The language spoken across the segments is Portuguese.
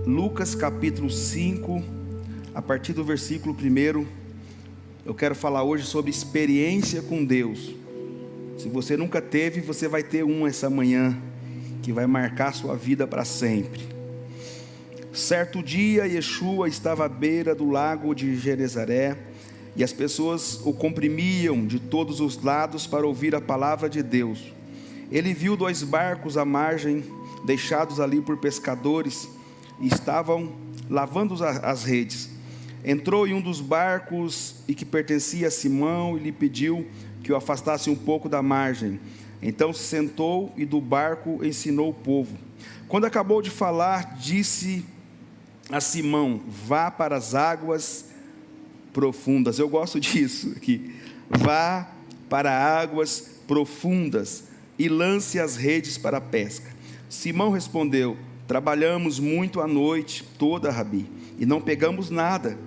Lucas capítulo 5, a partir do versículo 1. Eu quero falar hoje sobre experiência com Deus. Se você nunca teve, você vai ter essa manhã, que vai marcar sua vida para sempre. Certo dia, Yeshua estava à beira do lago de Genezaré, e as pessoas o comprimiam de todos os lados para ouvir a palavra de Deus. Ele viu 2 barcos à margem, deixados ali por pescadores, e estavam lavando as redes. Entrou em um dos barcos, e que pertencia a Simão, e lhe pediu que o afastasse um pouco da margem. Então se sentou e do barco ensinou o povo. Quando acabou de falar, disse a Simão: vá para as águas profundas. Eu gosto disso aqui. Vá para águas profundas e lance as redes para a pesca. Simão respondeu: trabalhamos muito a noite toda, Rabi, e não pegamos nada.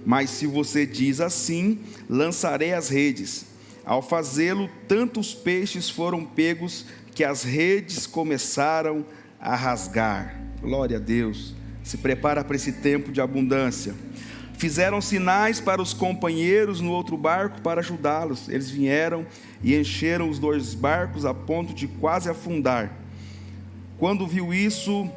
Mas se você diz assim, lançarei as redes. Ao fazê-lo, tantos peixes foram pegos que as redes começaram a rasgar. Glória a Deus. Se prepara para esse tempo de abundância. Fizeram sinais para os companheiros no outro barco para ajudá-los. Eles vieram e encheram os 2 barcos a ponto de quase afundar. Quando viu isso,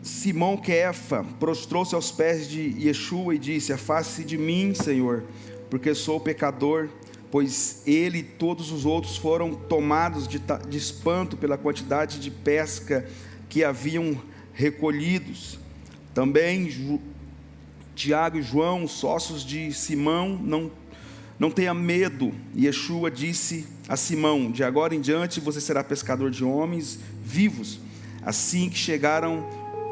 Simão Quefa prostrou-se aos pés de Yeshua e disse: afaste-se de mim, Senhor, porque sou pecador. Pois ele e todos os outros foram tomados de espanto pela quantidade de pesca que haviam recolhidos. Também Tiago e João, sócios de Simão, não tenha medo. E Yeshua disse a Simão: de agora em diante você será pescador de homens vivos. Assim que chegaram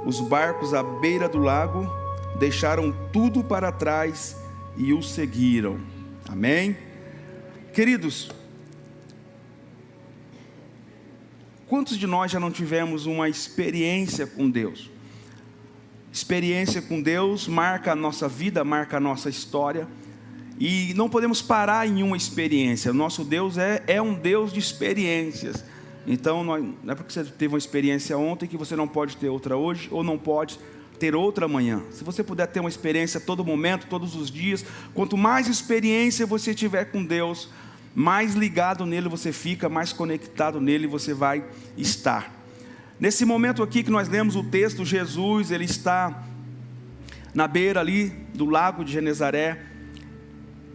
os barcos à beira do lago, deixaram tudo para trás e o seguiram. Amém? Queridos, quantos de nós já não tivemos uma experiência com Deus? Experiência com Deus marca a nossa vida, marca a nossa história, e não podemos parar em uma experiência. O nosso Deus é um Deus de experiências. Então não é porque você teve uma experiência ontem que você não pode ter outra hoje, ou não pode ter outra amanhã. Se você puder ter uma experiência a todo momento, todos os dias, quanto mais experiência você tiver com Deus, mais ligado nele você fica, mais conectado nele você vai estar. Nesse momento aqui que nós lemos o texto, Jesus, ele está na beira ali do lago de Genezaré.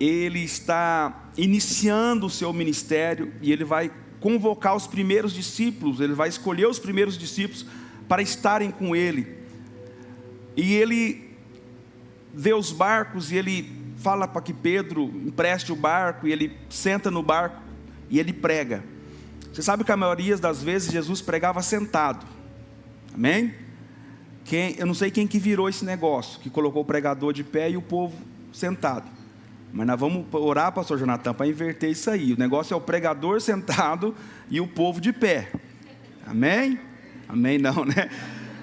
Ele está iniciando o seu ministério, e ele vai convocar os primeiros discípulos, ele vai escolher os primeiros discípulos para estarem com ele. E ele vê os barcos, e ele fala para que Pedro empreste o barco, e ele senta no barco e ele prega. Você sabe que a maioria das vezes Jesus pregava sentado. Amém? Eu não sei quem que virou esse negócio, que colocou o pregador de pé e o povo sentado. Mas nós vamos orar, pastor Jonathan, para inverter isso aí. O negócio é o pregador sentado e o povo de pé. Amém? Amém não, né?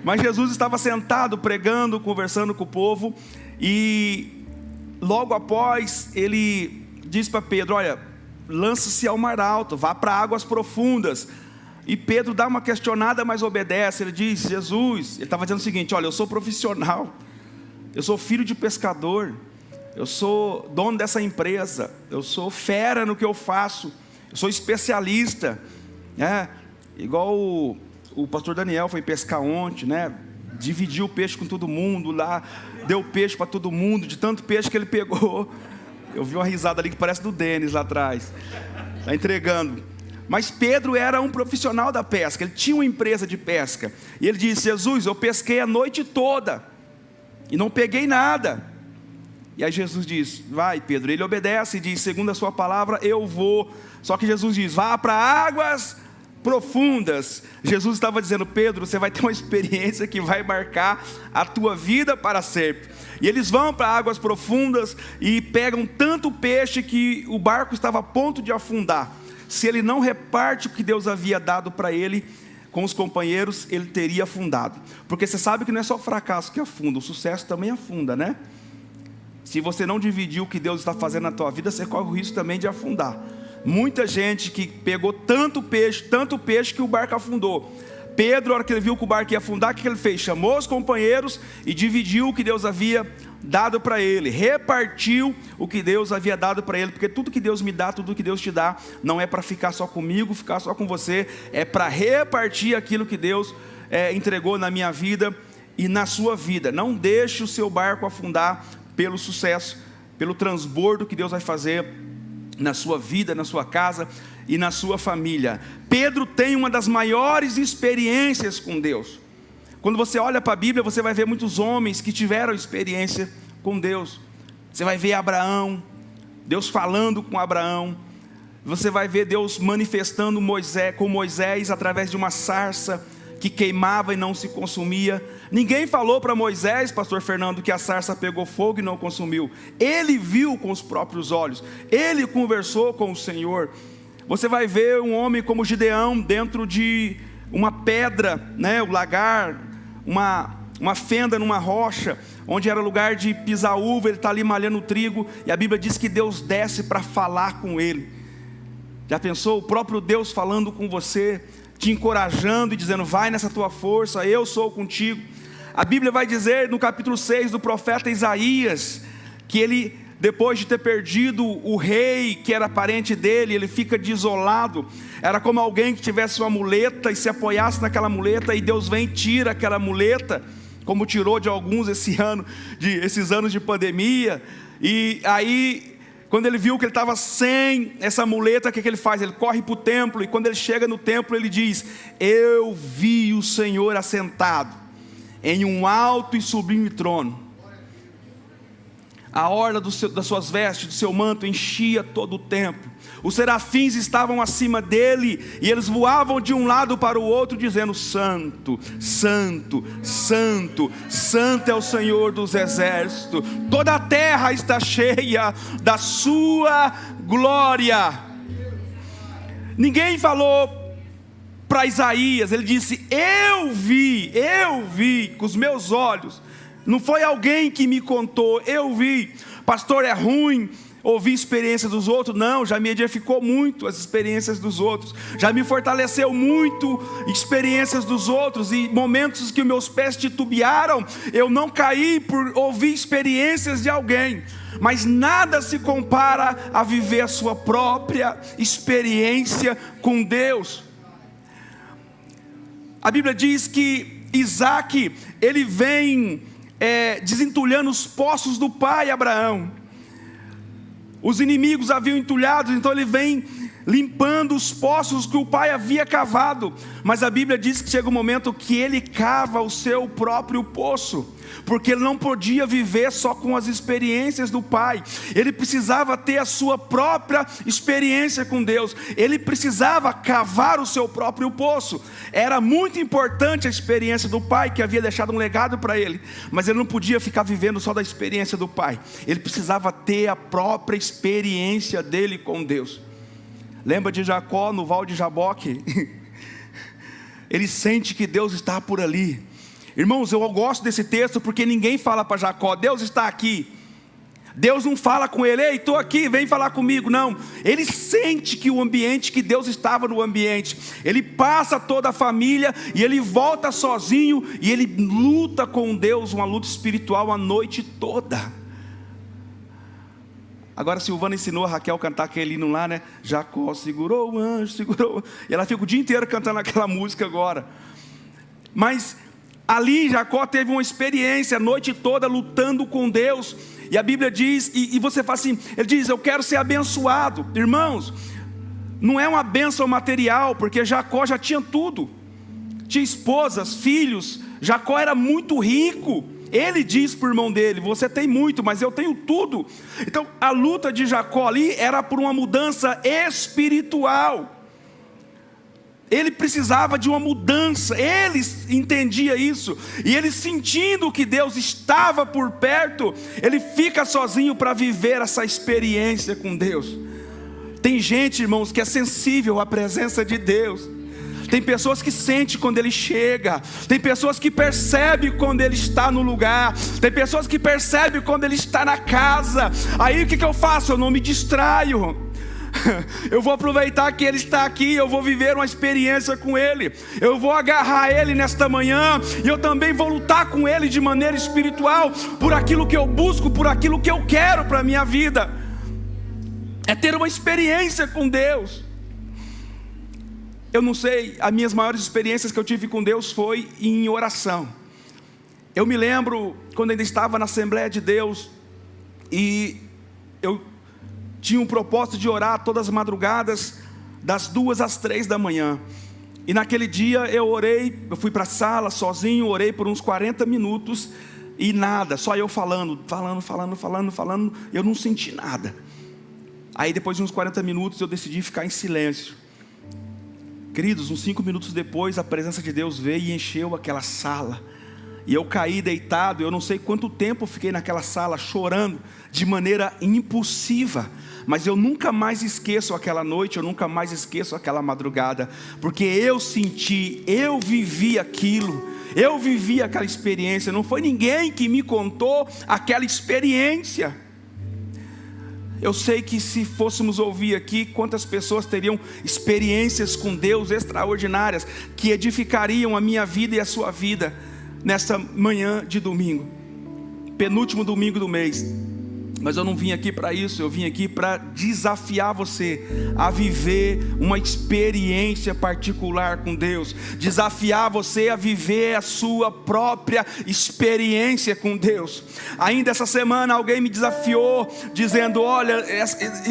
Mas Jesus estava sentado, pregando, conversando com o povo, e logo após, ele diz para Pedro: olha, lança-se ao mar alto, vá para águas profundas. E Pedro dá uma questionada, mas obedece. Ele diz: Jesus, ele estava dizendo o seguinte: olha, eu sou profissional, eu sou filho de pescador, eu sou dono dessa empresa, eu sou fera no que eu faço, eu sou especialista, igual o pastor Daniel foi pescar ontem, né? Dividiu o peixe com todo mundo lá, deu peixe para todo mundo, de tanto peixe que ele pegou. Eu vi uma risada ali que parece do Denis lá atrás, está entregando. Mas Pedro era um profissional da pesca, ele tinha uma empresa de pesca, e ele disse: Jesus, eu pesquei a noite toda e não peguei nada. E aí Jesus diz: vai, Pedro. Ele obedece e diz: segundo a sua palavra eu vou. Só que Jesus diz: vá para águas profundas. Jesus estava dizendo: Pedro, você vai ter uma experiência que vai marcar a tua vida para sempre. E eles vão para águas profundas e pegam tanto peixe que o barco estava a ponto de afundar. Se ele não reparte o que Deus havia dado para ele com os companheiros, ele teria afundado. Porque você sabe que não é só o fracasso que afunda, o sucesso também afunda, né? Se você não dividir o que Deus está fazendo na tua vida, você corre o risco também de afundar. Muita gente que pegou tanto peixe que o barco afundou. Pedro, na hora que ele viu que o barco ia afundar, o que ele fez? Chamou os companheiros e dividiu o que Deus havia dado para ele, repartiu o que Deus havia dado para ele, porque tudo que Deus me dá, tudo que Deus te dá, não é para ficar só comigo, ficar só com você, é para repartir aquilo que Deus entregou na minha vida e na sua vida. Não deixe o seu barco afundar pelo sucesso, pelo transbordo que Deus vai fazer na sua vida, na sua casa e na sua família. Pedro tem uma das maiores experiências com Deus. Quando você olha para a Bíblia, você vai ver muitos homens que tiveram experiência com Deus. Você vai ver Abraão, Deus falando com Abraão. Você vai ver Deus manifestando com Moisés através de uma sarça que queimava e não se consumia. Ninguém falou para Moisés, pastor Fernando, que a sarça pegou fogo e não consumiu. Ele viu com os próprios olhos. Ele conversou com o Senhor. Você vai ver um homem como Gideão dentro de uma pedra, o lagar, uma fenda numa rocha, onde era lugar de pisar uva. Ele está ali malhando trigo, e a Bíblia diz que Deus desce para falar com ele. Já pensou? O próprio Deus falando com você, te encorajando e dizendo: vai nessa tua força, eu sou contigo. A Bíblia vai dizer no capítulo 6 do profeta Isaías, que ele, depois de ter perdido o rei que era parente dele, ele fica desolado. Era como alguém que tivesse uma muleta e se apoiasse naquela muleta, e Deus vem e tira aquela muleta, como tirou de alguns esses anos de pandemia. E aí, quando ele viu que ele estava sem essa muleta, o que ele faz? Ele corre para o templo, e quando ele chega no templo, ele diz: eu vi o Senhor assentado em um alto e sublime trono. A orla das suas vestes, do seu manto, enchia todo o templo. Os serafins estavam acima dele, e eles voavam de um lado para o outro, dizendo: santo, santo, santo, santo é o Senhor dos exércitos. Toda a terra está cheia da sua glória. Ninguém falou para Isaías, ele disse: eu vi com os meus olhos. Não foi alguém que me contou, eu vi. Pastor, é ruim ouvir experiências dos outros? Não, já me edificou muito as experiências dos outros, já me fortaleceu muito experiências dos outros, e momentos que meus pés titubearam, eu não caí por ouvir experiências de alguém. Mas nada se compara a viver a sua própria experiência com Deus. A Bíblia diz que Isaac, ele vem desentulhando os poços do pai Abraão. Os inimigos haviam entulhado, então ele vem limpando os poços que o pai havia cavado. Mas a Bíblia diz que chega um momento que ele cava o seu próprio poço, porque ele não podia viver só com as experiências do pai. Ele precisava ter a sua própria experiência com Deus. Ele precisava cavar o seu próprio poço. Era muito importante a experiência do pai, que havia deixado um legado para ele, mas ele não podia ficar vivendo só da experiência do pai. Ele precisava ter a própria experiência dele com Deus. Lembra de Jacó no Val de Jaboque? Ele sente que Deus está por ali. Irmãos, eu gosto desse texto, porque ninguém fala para Jacó: Deus está aqui. Deus não fala com ele: ei, estou aqui, vem falar comigo. Não, ele sente que o ambiente, que Deus estava no ambiente. Ele passa toda a família, e ele volta sozinho, e ele luta com Deus, uma luta espiritual a noite toda. Agora a Silvana ensinou a Raquel a cantar aquele hino lá, Jacó segurou o anjo, segurou. E ela fica o dia inteiro cantando aquela música agora. Mas ali Jacó teve uma experiência a noite toda lutando com Deus. E a Bíblia diz, e você fala assim, ele diz: eu quero ser abençoado. Irmãos, não é uma bênção material, porque Jacó já tinha tudo. Tinha esposas, filhos. Jacó era muito rico. Ele diz para o irmão dele: você tem muito, mas eu tenho tudo. Então a luta de Jacó ali era por uma mudança espiritual. Ele precisava de uma mudança, ele entendia isso. E ele, sentindo que Deus estava por perto, ele fica sozinho para viver essa experiência com Deus. Tem gente, irmãos, que é sensível à presença de Deus. Tem pessoas que sentem quando ele chega. Tem pessoas que percebem quando ele está no lugar. Tem pessoas que percebem quando ele está na casa. Aí o que eu faço? Eu não me distraio. Eu vou aproveitar que Ele está aqui, eu vou viver uma experiência com Ele. Eu vou agarrar Ele nesta manhã, e eu também vou lutar com Ele de maneira espiritual, por aquilo que eu busco, por aquilo que eu quero para a minha vida. É ter uma experiência com Deus. Eu não sei, as minhas maiores experiências que eu tive com Deus foi em oração. Eu me lembro quando ainda estava na Assembleia de Deus, e eu tinha um propósito de orar todas as madrugadas, das 2 às 3 da manhã. E naquele dia eu orei, eu fui para a sala sozinho, orei por uns 40 minutos, e nada, só eu falando, eu não senti nada. Aí depois de uns 40 minutos eu decidi ficar em silêncio. Queridos, uns 5 minutos depois a presença de Deus veio e encheu aquela sala. E eu caí deitado, eu não sei quanto tempo eu fiquei naquela sala chorando de maneira impulsiva. Mas eu nunca mais esqueço aquela noite, eu nunca mais esqueço aquela madrugada. Porque eu senti, eu vivi aquilo, eu vivi aquela experiência. Não foi ninguém que me contou aquela experiência. Eu sei que se fôssemos ouvir aqui, quantas pessoas teriam experiências com Deus extraordinárias, que edificariam a minha vida e a sua vida, nessa manhã de domingo, penúltimo domingo do mês. Mas eu não vim aqui para isso, eu vim aqui para desafiar você a viver uma experiência particular com Deus, desafiar você a viver a sua própria experiência com Deus. Ainda essa semana alguém me desafiou, dizendo: olha,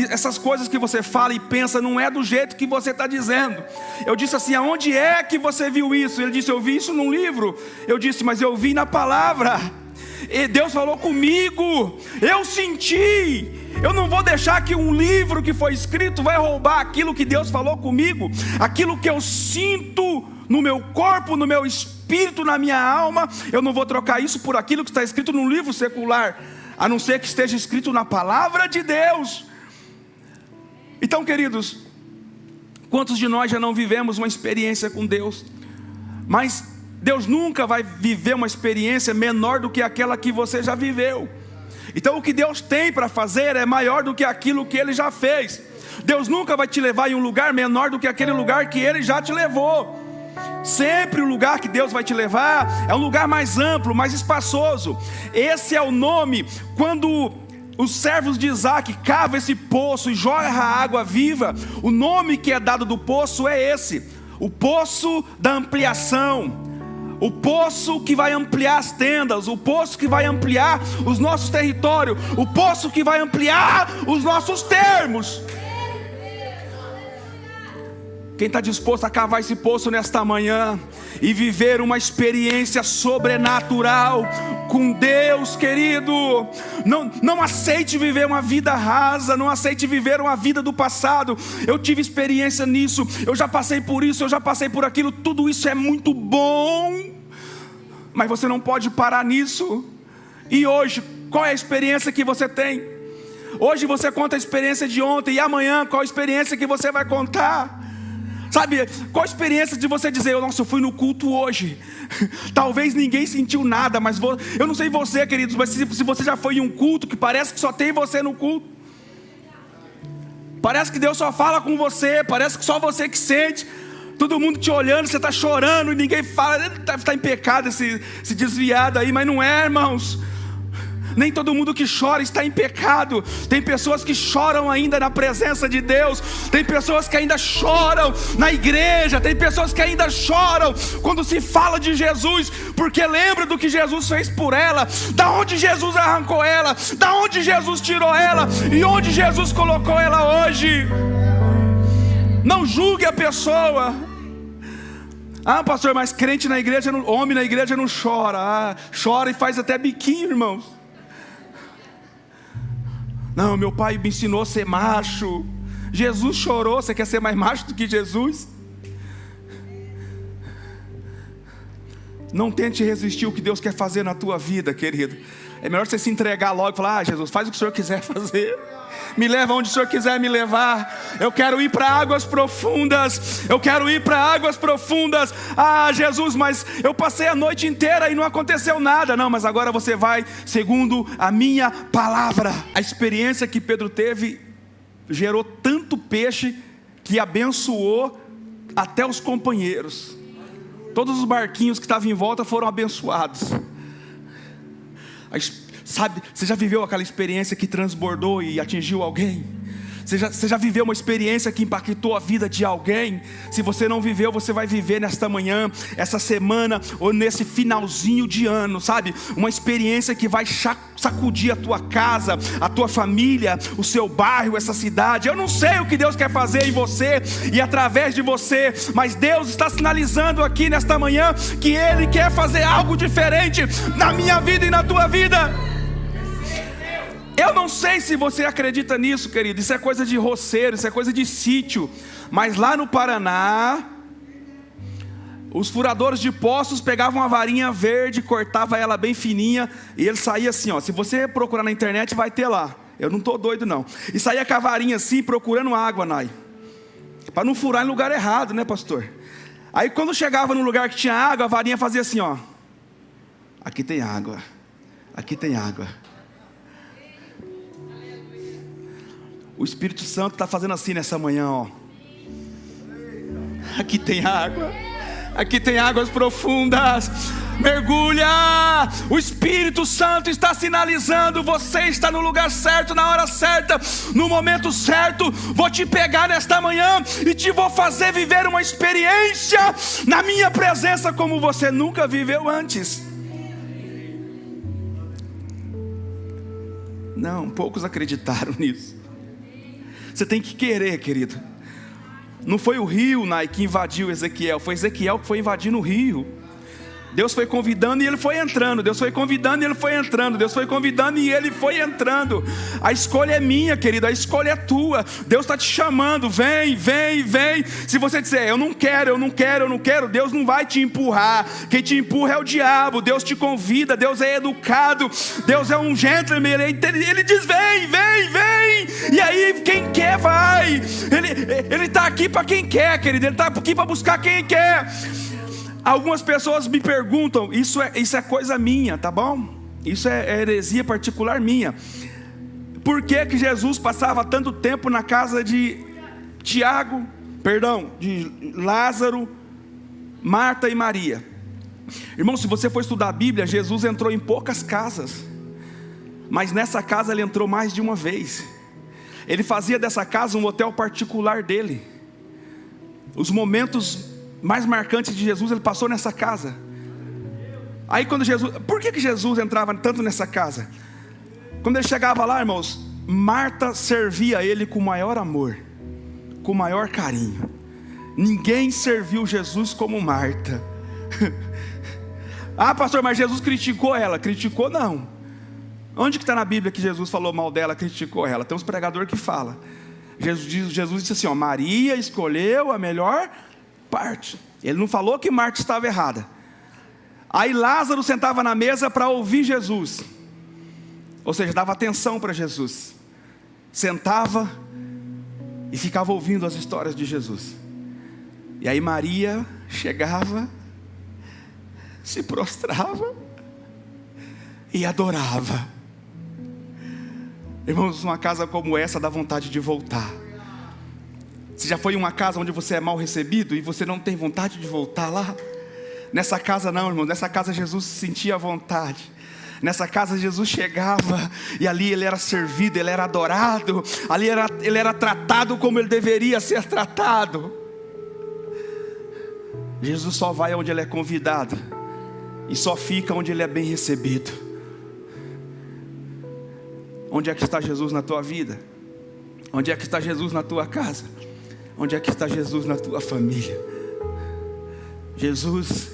essas coisas que você fala e pensa não é do jeito que você está dizendo. Eu disse assim: aonde é que você viu isso? Ele disse: eu vi isso num livro. Eu disse: mas eu vi na palavra. E Deus falou comigo, eu senti. Eu não vou deixar que um livro que foi escrito vai roubar aquilo que Deus falou comigo, aquilo que eu sinto no meu corpo, no meu espírito, na minha alma. Eu não vou trocar isso por aquilo que está escrito num livro secular, a não ser que esteja escrito na palavra de Deus. Então, queridos, quantos de nós já não vivemos uma experiência com Deus? Mas Deus nunca vai viver uma experiência menor do que aquela que você já viveu. Então o que Deus tem para fazer é maior do que aquilo que Ele já fez. Deus nunca vai te levar em um lugar menor do que aquele lugar que Ele já te levou. Sempre o lugar que Deus vai te levar é um lugar mais amplo, mais espaçoso. Esse é o nome, quando os servos de Isaac cavam esse poço e jogam a água viva, o nome que é dado do poço é esse: o poço da ampliação. O poço que vai ampliar as tendas, o poço que vai ampliar os nossos territórios, o poço que vai ampliar os nossos termos. Quem está disposto a cavar esse poço nesta manhã e viver uma experiência sobrenatural com Deus, querido? Não aceite viver uma vida rasa, não aceite viver uma vida do passado. Eu tive experiência nisso, eu já passei por isso, eu já passei por aquilo. Tudo isso é muito bom, mas você não pode parar nisso. E hoje, qual é a experiência que você tem? Hoje você conta a experiência de ontem, e amanhã qual a experiência que você vai contar? Sabe, qual a experiência de você dizer: nossa, eu fui no culto hoje. Talvez ninguém sentiu nada, mas eu não sei você, queridos, mas se você já foi em um culto que parece que só tem você no culto, parece que Deus só fala com você, parece que só você que sente, todo mundo te olhando, você está chorando e ninguém fala. Está em pecado esse desviado aí, mas não é, irmãos. Nem todo mundo que chora está em pecado. Tem pessoas que choram ainda na presença de Deus. Tem pessoas que ainda choram na igreja. Tem pessoas que ainda choram quando se fala de Jesus, porque lembra do que Jesus fez por ela, da onde Jesus arrancou ela, da onde Jesus tirou ela e onde Jesus colocou ela hoje. Não julgue a pessoa. Ah, pastor, mas crente na igreja, homem na igreja não chora. Chora e faz até biquinho, irmãos. Não, meu pai me ensinou a ser macho. Jesus chorou, você quer ser mais macho do que Jesus? Não tente resistir o que Deus quer fazer na tua vida, querido. É melhor você se entregar logo e falar: Jesus, faz o que o Senhor quiser fazer. Me leva onde o Senhor quiser me levar. Eu quero ir para águas profundas. Eu quero ir para águas profundas. Ah, Jesus, mas eu passei a noite inteira e não aconteceu nada. Não, mas agora você vai segundo a minha palavra. A experiência que Pedro teve gerou tanto peixe que abençoou até os companheiros. Todos os barquinhos que estavam em volta foram abençoados. Sabe, você já viveu aquela experiência que transbordou e atingiu alguém? Você já viveu uma experiência que impactou a vida de alguém? Se você não viveu, você vai viver nesta manhã, essa semana, ou nesse finalzinho de ano, sabe? Uma experiência que vai sacudir a tua casa, a tua família, o seu bairro, essa cidade. Eu não sei o que Deus quer fazer em você e através de você, mas Deus está sinalizando aqui nesta manhã que Ele quer fazer algo diferente na minha vida e na tua vida. Eu não sei se você acredita nisso, querido. Isso é coisa de roceiro, isso é coisa de sítio. Mas lá no Paraná, os furadores de poços pegavam uma varinha verde, cortavam ela bem fininha, e ele saía assim, ó. Se você procurar na internet, vai ter lá. Eu não estou doido não. E saía com a varinha assim, procurando água, Nai. Para não furar em lugar errado, né, pastor? Aí quando chegava no lugar que tinha água, a varinha fazia assim, ó. Aqui tem água. Aqui tem água. O Espírito Santo está fazendo assim nessa manhã, ó. Aqui tem água. Aqui tem águas profundas. Mergulha. O Espírito Santo está sinalizando: você está no lugar certo, na hora certa, no momento certo. Vou te pegar nesta manhã e te vou fazer viver uma experiência na minha presença como você nunca viveu antes. Não, poucos acreditaram nisso. Você tem que querer, querido. Não foi o rio, Nai, que invadiu Ezequiel. Foi Ezequiel que foi invadindo o rio. Deus foi convidando e ele foi entrando. Deus foi convidando e ele foi entrando. Deus foi convidando e ele foi entrando. A escolha é minha, querido. A escolha é tua. Deus está te chamando. Vem, vem, vem. Se você disser, eu não quero, eu não quero, eu não quero, Deus não vai te empurrar. Quem te empurra é o diabo. Deus te convida. Deus é educado. Deus é um gentleman. Ele diz, vem, vem, vem. E aí quem quer vai. Ele está aqui para quem quer, querido. Ele está aqui para buscar quem quer. Algumas pessoas me perguntam, isso é coisa minha, tá bom? Isso é heresia particular minha. Por que Jesus passava tanto tempo na casa de de Lázaro, Marta e Maria? Irmão, se você for estudar a Bíblia, Jesus entrou em poucas casas, mas nessa casa ele entrou mais de uma vez. Ele fazia dessa casa um hotel particular dele. Os momentos mais marcantes de Jesus, ele passou nessa casa. Aí quando por que Jesus entrava tanto nessa casa? Quando ele chegava lá, irmãos, Marta servia ele com maior amor, com maior carinho. Ninguém serviu Jesus como Marta. Ah, pastor, mas Jesus criticou ela. Criticou não. Onde que está na Bíblia que Jesus falou mal dela, criticou ela? Tem uns pregadores que falam. Jesus disse assim, ó, Maria escolheu a melhor parte. Ele não falou que Marta estava errada. Aí Lázaro sentava na mesa para ouvir Jesus, ou seja, dava atenção para Jesus. Sentava e ficava ouvindo as histórias de Jesus. E aí Maria chegava, se prostrava e adorava. Irmãos, uma casa como essa dá vontade de voltar. Você já foi em uma casa onde você é mal recebido e você não tem vontade de voltar lá? Nessa casa não, irmão. Nessa casa Jesus se sentia à vontade. Nessa casa Jesus chegava e ali ele era servido, ele era adorado. Ali ele era tratado como ele deveria ser tratado. Jesus só vai onde ele é convidado e só fica onde ele é bem recebido. Onde é que está Jesus na tua vida? Onde é que está Jesus na tua casa? Onde é que está Jesus na tua família? Jesus,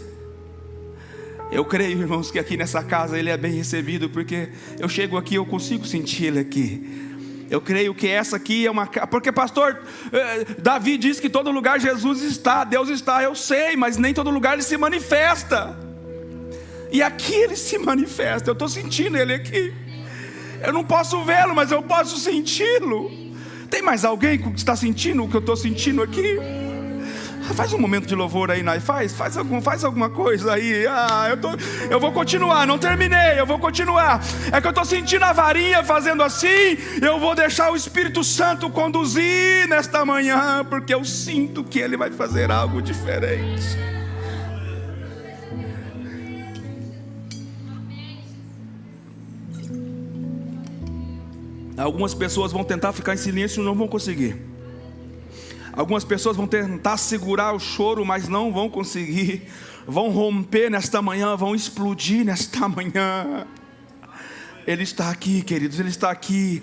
eu creio, irmãos, que aqui nessa casa Ele é bem recebido, porque eu chego aqui, eu consigo sentir Ele aqui. Eu creio que essa aqui é uma casa, porque pastor, Davi diz que todo lugar Jesus está, Deus está, eu sei, mas nem todo lugar Ele se manifesta. E aqui Ele se manifesta, eu estou sentindo Ele aqui. Eu não posso vê-lo, mas eu posso senti-lo. Tem mais alguém que está sentindo o que eu estou sentindo aqui? Faz um momento de louvor aí, Nai. Faz alguma coisa aí. Eu vou continuar, não terminei, eu vou continuar. É que eu estou sentindo a varinha fazendo assim. Eu vou deixar o Espírito Santo conduzir nesta manhã, porque eu sinto que Ele vai fazer algo diferente. Algumas pessoas vão tentar ficar em silêncio e não vão conseguir. Algumas pessoas vão tentar segurar o choro, mas não vão conseguir. Vão romper nesta manhã, vão explodir nesta manhã. Ele está aqui, queridos, Ele está aqui.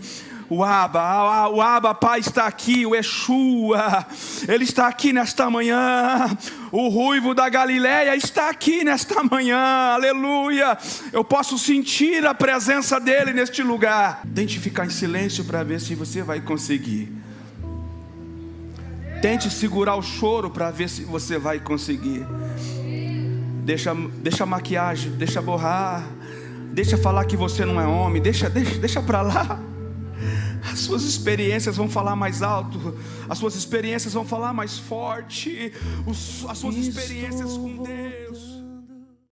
O Abba, Pai está aqui, o Yeshua, Ele está aqui nesta manhã. O ruivo da Galileia está aqui nesta manhã, aleluia. Eu posso sentir a presença dEle neste lugar. Tente ficar em silêncio para ver se você vai conseguir. Tente segurar o choro para ver se você vai conseguir. Deixa a maquiagem, deixa borrar. Deixa falar que você não é homem, deixa para lá. As suas experiências vão falar mais alto. As suas experiências vão falar mais forte. As suas experiências com Deus.